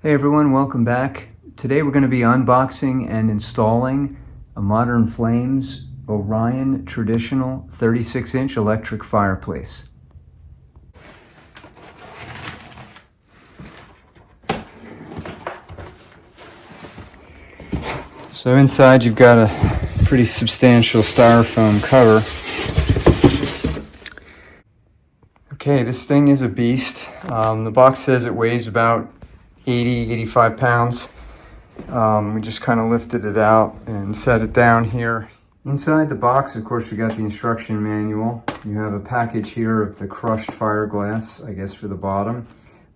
Hey everyone, welcome back. Today we're going to be unboxing and installing a Modern Flames Orion Traditional 36-inch electric fireplace. So inside you've got a pretty substantial styrofoam cover. Okay, this thing is a beast. The box says it weighs about 85 pounds. We just kind of lifted it out and set it down here. Inside the box, of course, we got the instruction manual. You have a package here of the crushed fiberglass, I guess for the bottom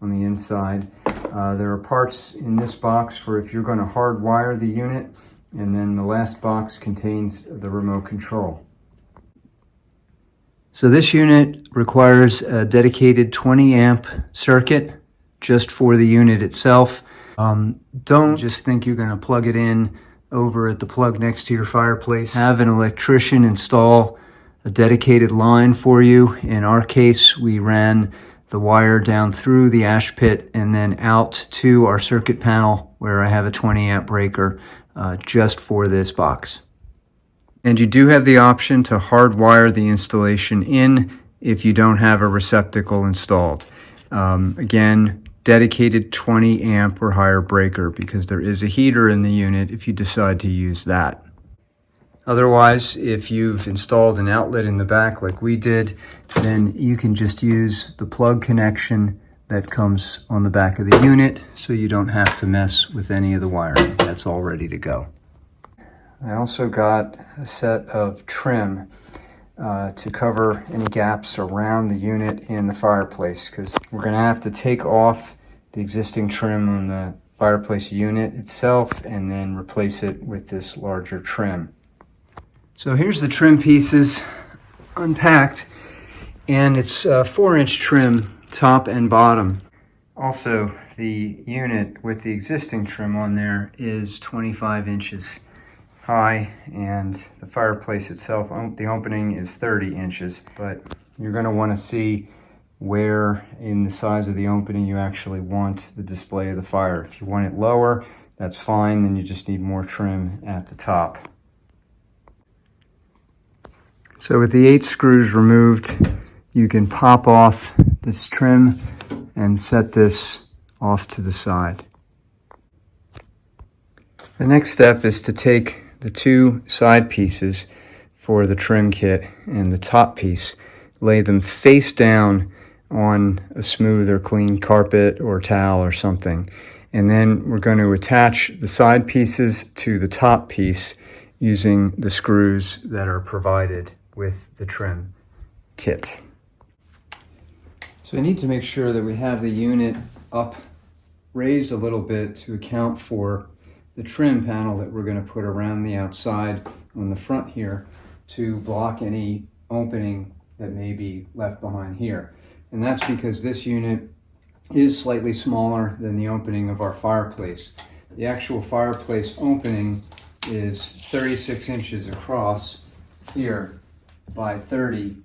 on the inside. There are parts in this box for if you're going to hardwire the unit, and then the last box contains the remote control. So this unit requires a dedicated 20 amp circuit just for the unit itself. Don't just think you're going to plug it in over at the plug next to your fireplace. Have an electrician install a dedicated line for you. In our case, we ran the wire down through the ash pit and then out to our circuit panel where I have a 20 amp breaker just for this box. And you do have the option to hardwire the installation in if you don't have a receptacle installed. Again, dedicated 20 amp or higher breaker, because there is a heater in the unit if you decide to use that. Otherwise, if you've installed an outlet in the back like we did, then you can just use the plug connection that comes on the back of the unit, so you don't have to mess with any of the wiring. That's all ready to go. I also got a set of trim to cover any gaps around the unit in the fireplace, because we're going to have to take off the existing trim on the fireplace unit itself and then replace it with this larger trim. So here's the trim pieces unpacked, and it's 4-inch trim top and bottom. Also, the unit with the existing trim on there is 25 inches high, and the fireplace itself, the opening is 30 inches, but you're going to want to see where in the size of the opening you actually want the display of the fire. If you want it lower, that's fine, then you just need more trim at the top. So with the 8 screws removed, you can pop off this trim and set this off to the side. The next step is to take the 2 side pieces for the trim kit and the top piece, lay them face down on a smooth or clean carpet or towel or something. And then we're going to attach the side pieces to the top piece using the screws that are provided with the trim kit. So I need to make sure that we have the unit up raised a little bit to account for the trim panel that we're going to put around the outside on the front here to block any opening that may be left behind here. And that's because this unit is slightly smaller than the opening of our fireplace. The actual fireplace opening is 36 inches across here by 30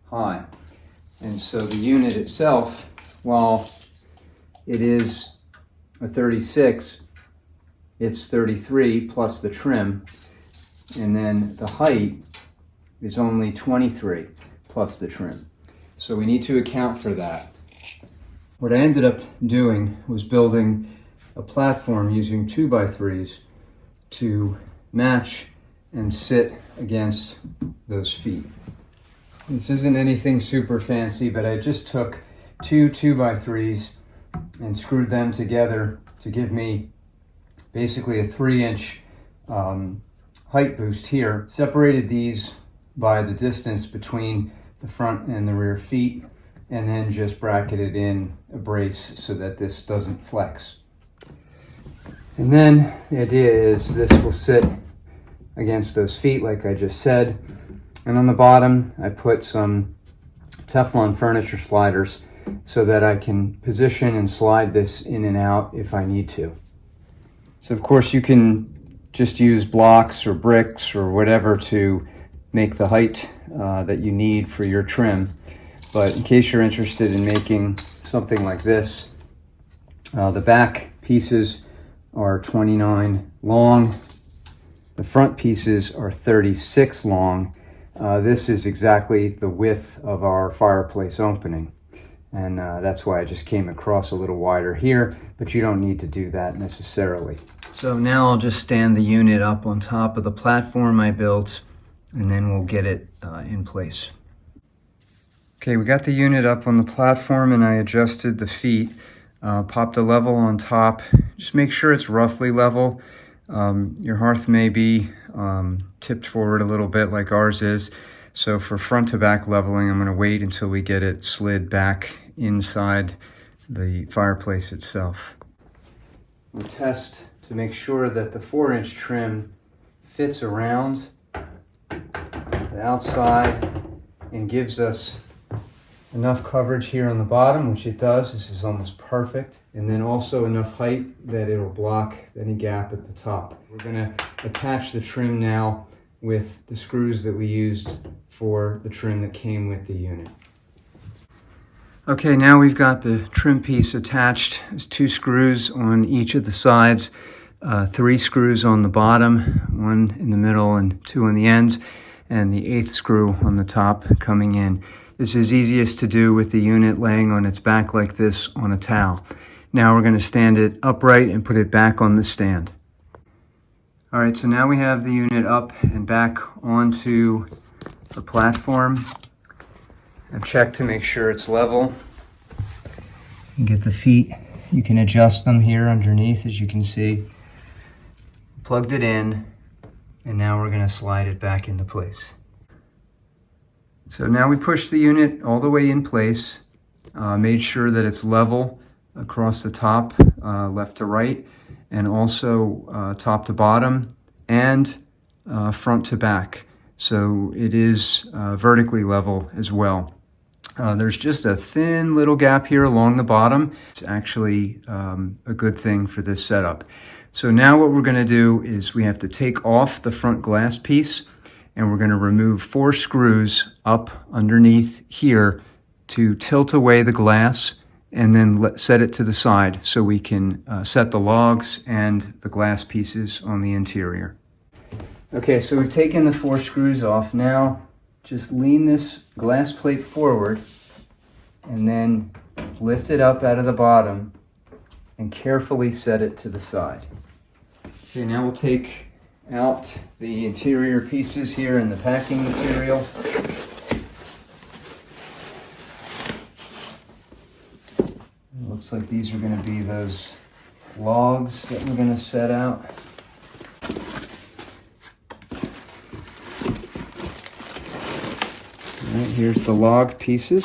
high. And so the unit itself, while it is a 36, it's 33 plus the trim, and then the height is only 23 plus the trim. So we need to account for that. What I ended up doing was building a platform using 2x3s to match and sit against those feet. This isn't anything super fancy, but I just took 2 2x3s and screwed them together to give me basically a 3-inch height boost here. Separated these by the distance between the front and the rear feet, and then just bracketed in a brace so that this doesn't flex. And then the idea is this will sit against those feet like I just said. And on the bottom, I put some Teflon furniture sliders so that I can position and slide this in and out if I need to. So of course you can just use blocks or bricks or whatever to make the height that you need for your trim. But in case you're interested in making something like this, the back pieces are 29 long. The front pieces are 36 long. This is exactly the width of our fireplace opening. And that's why I just came across a little wider here, but you don't need to do that necessarily. So now I'll just stand the unit up on top of the platform I built, and then we'll get it in place. Okay, we got the unit up on the platform and I adjusted the feet, popped a level on top. Just make sure it's roughly level. Your hearth may be tipped forward a little bit like ours is. So for front to back leveling, I'm going to wait until we get it slid back inside the fireplace itself. We'll test to make sure that the 4-inch trim fits around the outside and gives us enough coverage here on the bottom, which it does. This is almost perfect. And then also enough height that it'll block any gap at the top. We're going to attach the trim now with the screws that we used for the trim that came with the unit. Okay, now we've got the trim piece attached. There's 2 screws on each of the sides, 3 screws on the bottom, 1 in the middle and 2 on the ends, and the 8th screw on the top coming in. This is easiest to do with the unit laying on its back like this on a towel. Now we're going to stand it upright and put it back on the stand. All right, so now we have the unit up and back onto the platform. I've checked to make sure it's level. You get the feet, you can adjust them here underneath, as you can see. Plugged it in, and now we're going to slide it back into place. So now we push the unit all the way in place, made sure that it's level across the top, left to right, and also top to bottom and front to back. So it is vertically level as well. There's just a thin little gap here along the bottom. It's actually a good thing for this setup. So now what we're going to do is we have to take off the front glass piece, and we're going to remove 4 screws up underneath here to tilt away the glass, and then set it to the side so we can set the logs and the glass pieces on the interior. Okay, so we've taken the 4 screws off. Now just lean this glass plate forward and then lift it up out of the bottom and carefully set it to the side. Okay, now we'll take out the interior pieces here and the packing material. Looks like these are going to be those logs that we're going to set out. All right, here's the log pieces.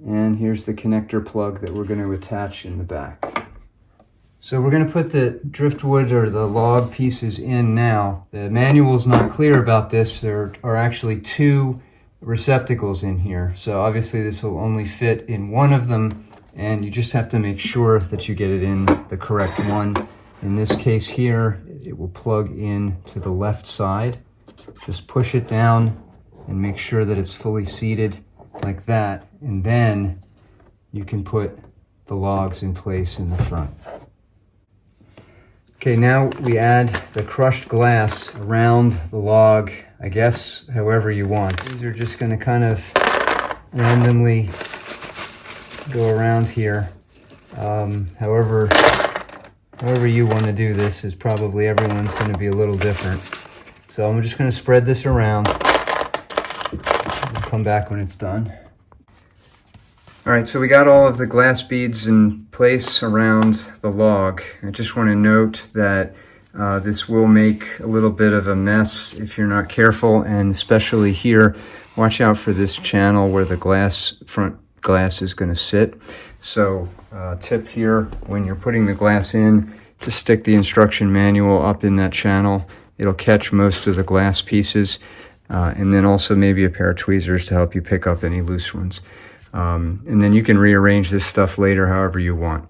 And here's the connector plug that we're going to attach in the back. So we're going to put the driftwood or the log pieces in now. The manual's not clear about this. There are actually 2 receptacles in here. So obviously this will only fit in one of them, and you just have to make sure that you get it in the correct one. In this case here, it will plug in to the left side. Just push it down and make sure that it's fully seated like that, and then you can put the logs in place in the front. Okay, now we add the crushed glass around the log, I guess however you want. These are just going to kind of randomly go around here. However you want to do this is probably everyone's going to be a little different. So I'm just going to spread this around. I'll come back when it's done. All right, so we got all of the glass beads in place around the log. I just want to note that this will make a little bit of a mess if you're not careful, and especially here, watch out for this channel where the front glass is going to sit. So tip here, when you're putting the glass in, just stick the instruction manual up in that channel. It'll catch most of the glass pieces, and then also maybe a pair of tweezers to help you pick up any loose ones. And then you can rearrange this stuff later however you want.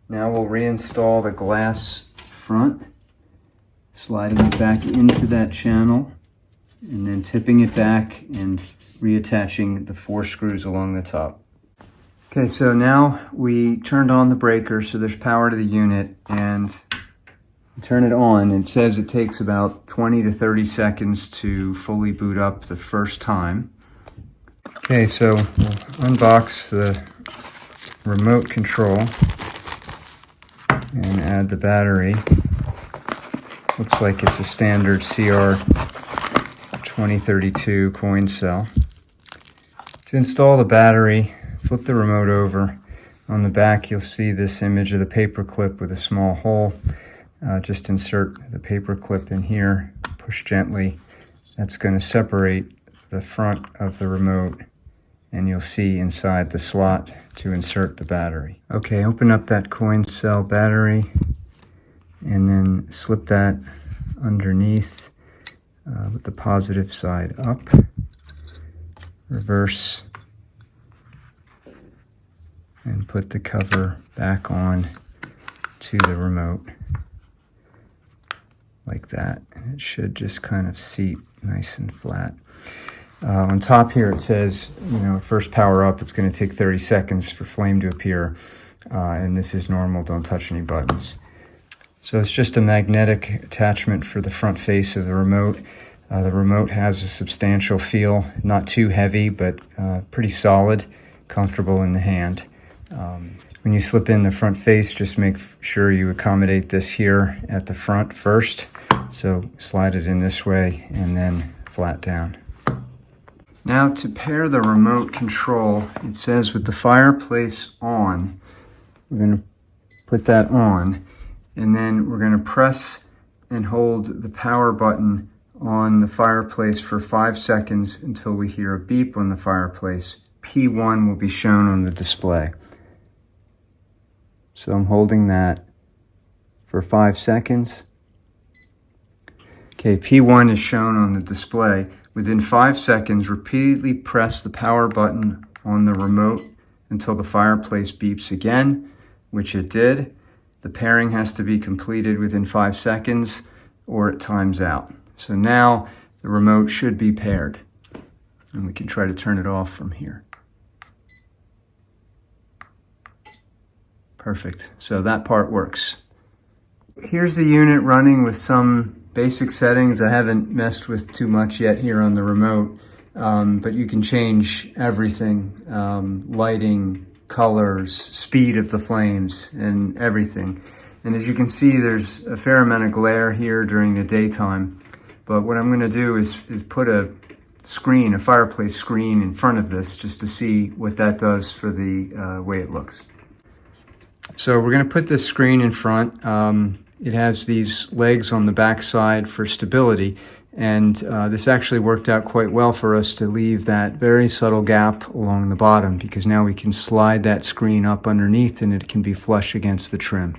Now we'll reinstall the glass front, sliding it back into that channel and then tipping it back and reattaching the 4 screws along the top. Okay, so now we turned on the breaker, so there's power to the unit, and turn it on. It says it takes about 20 to 30 seconds to fully boot up the first time. Okay, so we'll unbox the remote control and add the battery. Looks like it's a standard CR2032 coin cell. To install the battery, flip the remote over. On the back you'll see this image of the paper clip with a small hole. Just insert the paper clip in here, push gently. That's going to separate the front of the remote, and you'll see inside the slot to insert the battery. Okay, open up that coin cell battery and then slip that underneath with the positive side up. Reverse and put the cover back on to the remote like that, and it should just kind of seat nice and flat. On top here it says, first power up, it's going to take 30 seconds for flame to appear, and this is normal, don't touch any buttons. So it's just a magnetic attachment for the front face of the remote. The remote has a substantial feel, not too heavy, but pretty solid, comfortable in the hand. When you slip in the front face, just make sure you accommodate this here at the front first. So slide it in this way and then flat down. Now to pair the remote control, it says with the fireplace on, we're going to put that on, and then we're going to press and hold the power button on the fireplace for 5 seconds until we hear a beep on the fireplace. P1 will be shown on the display. So I'm holding that for 5 seconds. Okay, P1 is shown on the display. Within 5 seconds, repeatedly press the power button on the remote until the fireplace beeps again, which it did. The pairing has to be completed within 5 seconds or it times out. So now the remote should be paired, and we can try to turn it off from here. Perfect, so that part works. Here's the unit running with some basic settings. I haven't messed with too much yet here on the remote, but you can change everything, lighting, colors, speed of the flames, and everything. And as you can see, there's a fair amount of glare here during the daytime, but what I'm going to do is put a screen, a fireplace screen in front of this just to see what that does for the way it looks. So we're going to put this screen in front. It has these legs on the back side for stability, and this actually worked out quite well for us to leave that very subtle gap along the bottom, because now we can slide that screen up underneath and it can be flush against the trim.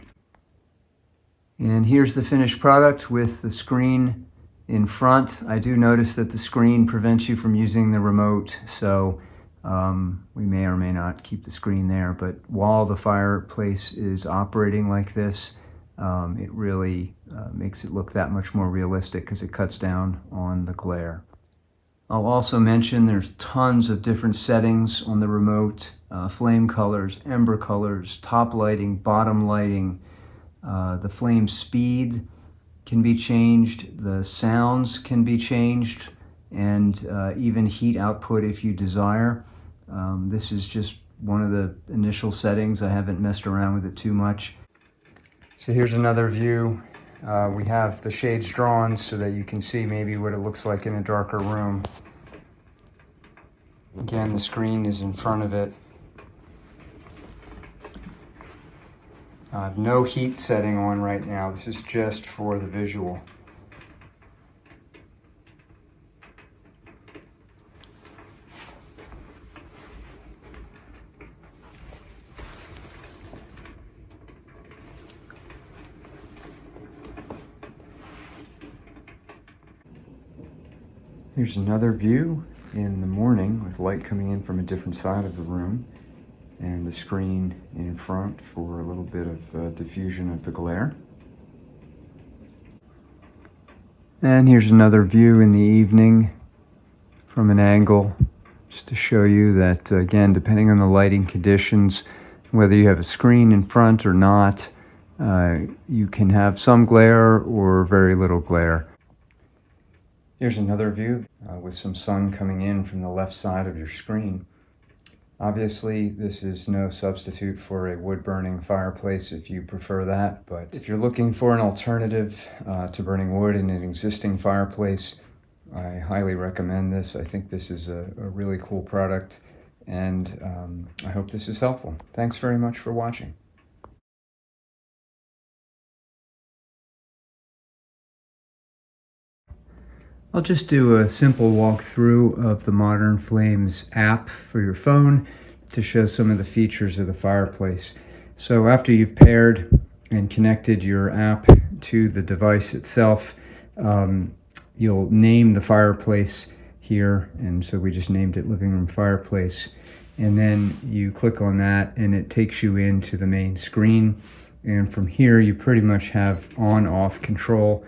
And here's the finished product with the screen in front. I do notice that the screen prevents you from using the remote, so we may or may not keep the screen there, but while the fireplace is operating like this, it really makes it look that much more realistic because it cuts down on the glare. I'll also mention there's tons of different settings on the remote, flame colors, ember colors, top lighting, bottom lighting. The flame speed can be changed, the sounds can be changed, and even heat output if you desire. This is just one of the initial settings. I haven't messed around with it too much. So here's another view. We have the shades drawn so that you can see maybe what it looks like in a darker room. Again, the screen is in front of it. No heat setting on right now. This is just for the visual. Here's another view in the morning with light coming in from a different side of the room, and the screen in front for a little bit of diffusion of the glare. And here's another view in the evening from an angle just to show you that, again, depending on the lighting conditions, whether you have a screen in front or not, you can have some glare or very little glare. Here's another view with some sun coming in from the left side of your screen. Obviously, this is no substitute for a wood-burning fireplace if you prefer that, but if you're looking for an alternative to burning wood in an existing fireplace, I highly recommend this. I think this is a really cool product, and I hope this is helpful. Thanks very much for watching. I'll just do a simple walkthrough of the Modern Flames app for your phone to show some of the features of the fireplace. So after you've paired and connected your app to the device itself, you'll name the fireplace here, and so we just named it Living Room Fireplace. And then you click on that and it takes you into the main screen. And from here you pretty much have on-off control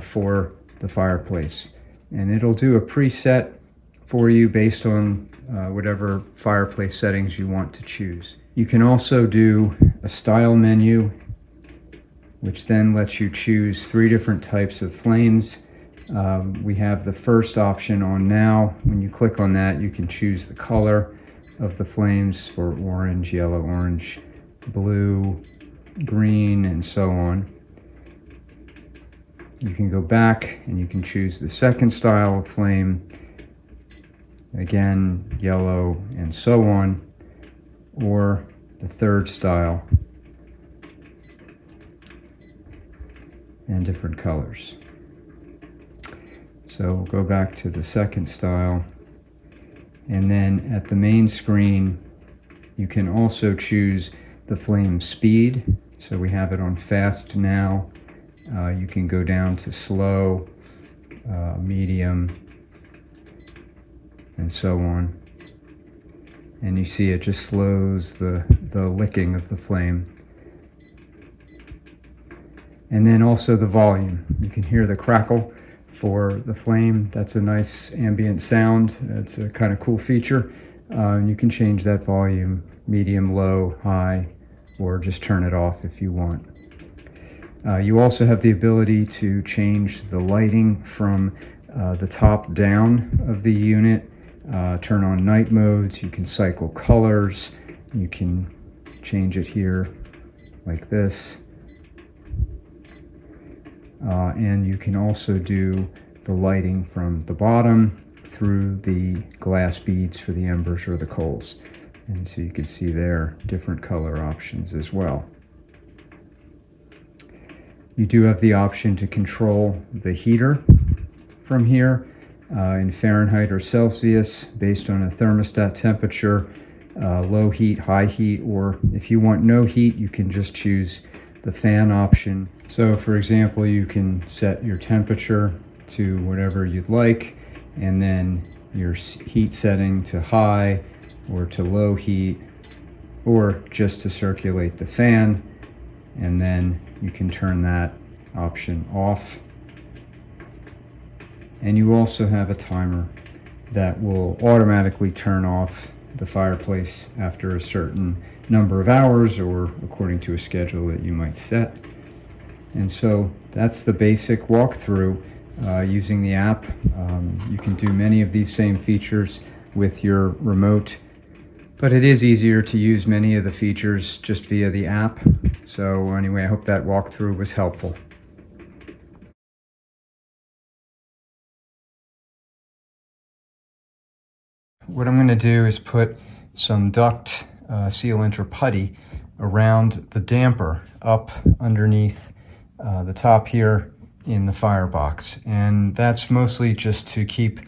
for the fireplace, and it'll do a preset for you based on whatever fireplace settings you want to choose. You can also do a style menu, which then lets you choose 3 different types of flames. We have the first option on now. When you click on that, you can choose the color of the flames for orange, yellow, orange, blue, green, and so on. You can go back and you can choose the second style of flame, again, yellow and so on, or the third style and different colors. So we'll go back to the second style, and then at the main screen you can also choose the flame speed. So we have it on fast now. You can go down to slow, medium, and so on. And you see it just slows the licking of the flame. And then also the volume. You can hear the crackle for the flame. That's a nice ambient sound. It's a kind of cool feature. You can change that volume, medium, low, high, or just turn it off if you want. You also have the ability to change the lighting from the top down of the unit, turn on night modes, you can cycle colors, you can change it here like this, and you can also do the lighting from the bottom through the glass beads for the embers or the coals. And so you can see there different color options as well. You do have the option to control the heater from here in Fahrenheit or Celsius based on a thermostat temperature, low heat, high heat, or if you want no heat, you can just choose the fan option. So for example, you can set your temperature to whatever you'd like, and then your heat setting to high or to low heat, or just to circulate the fan, and then you can turn that option off. And you also have a timer that will automatically turn off the fireplace after a certain number of hours or according to a schedule that you might set. And so that's the basic walkthrough using the app. You can do many of these same features with your remote, but it is easier to use many of the features just via the app. So anyway, I hope that walkthrough was helpful. What I'm going to do is put some duct sealant or putty around the damper up underneath the top here in the firebox, and that's mostly just to keep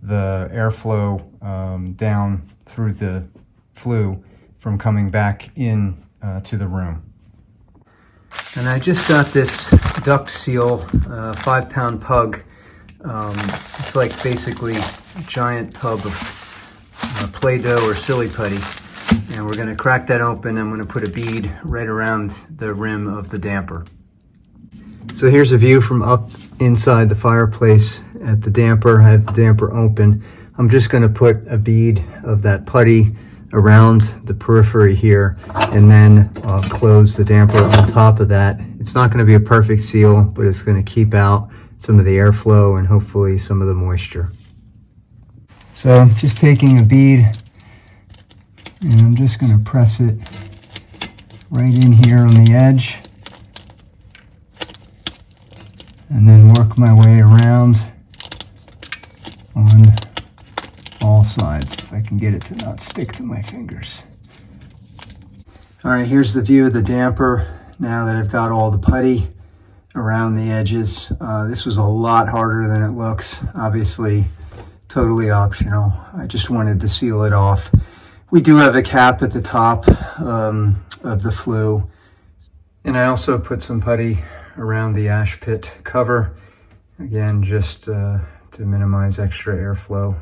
the airflow down through the flue from coming back in to the room. And I just got this duct seal 5-pound pug. It's like basically a giant tub of Play-Doh or silly putty, and we're going to crack that open. I'm going to put a bead right around the rim of the damper. So here's a view from up inside the fireplace at the damper. I have the damper open. I'm I'm just going to put a bead of that putty around the periphery here, and then close the damper on top of that. It's not going to be a perfect seal, but it's going to keep out some of the airflow and hopefully some of the moisture. So I'm just taking a bead and I'm just going to press it right in here on the edge, and then work my way around on all sides, if I can get it to not stick to my fingers. All right, here's the view of the damper now that I've got all the putty around the edges. This was a lot harder than it looks. Obviously, totally optional. I just wanted to seal it off. We do have a cap at the top of the flue. And I also put some putty around the ash pit cover. Again, just to minimize extra airflow.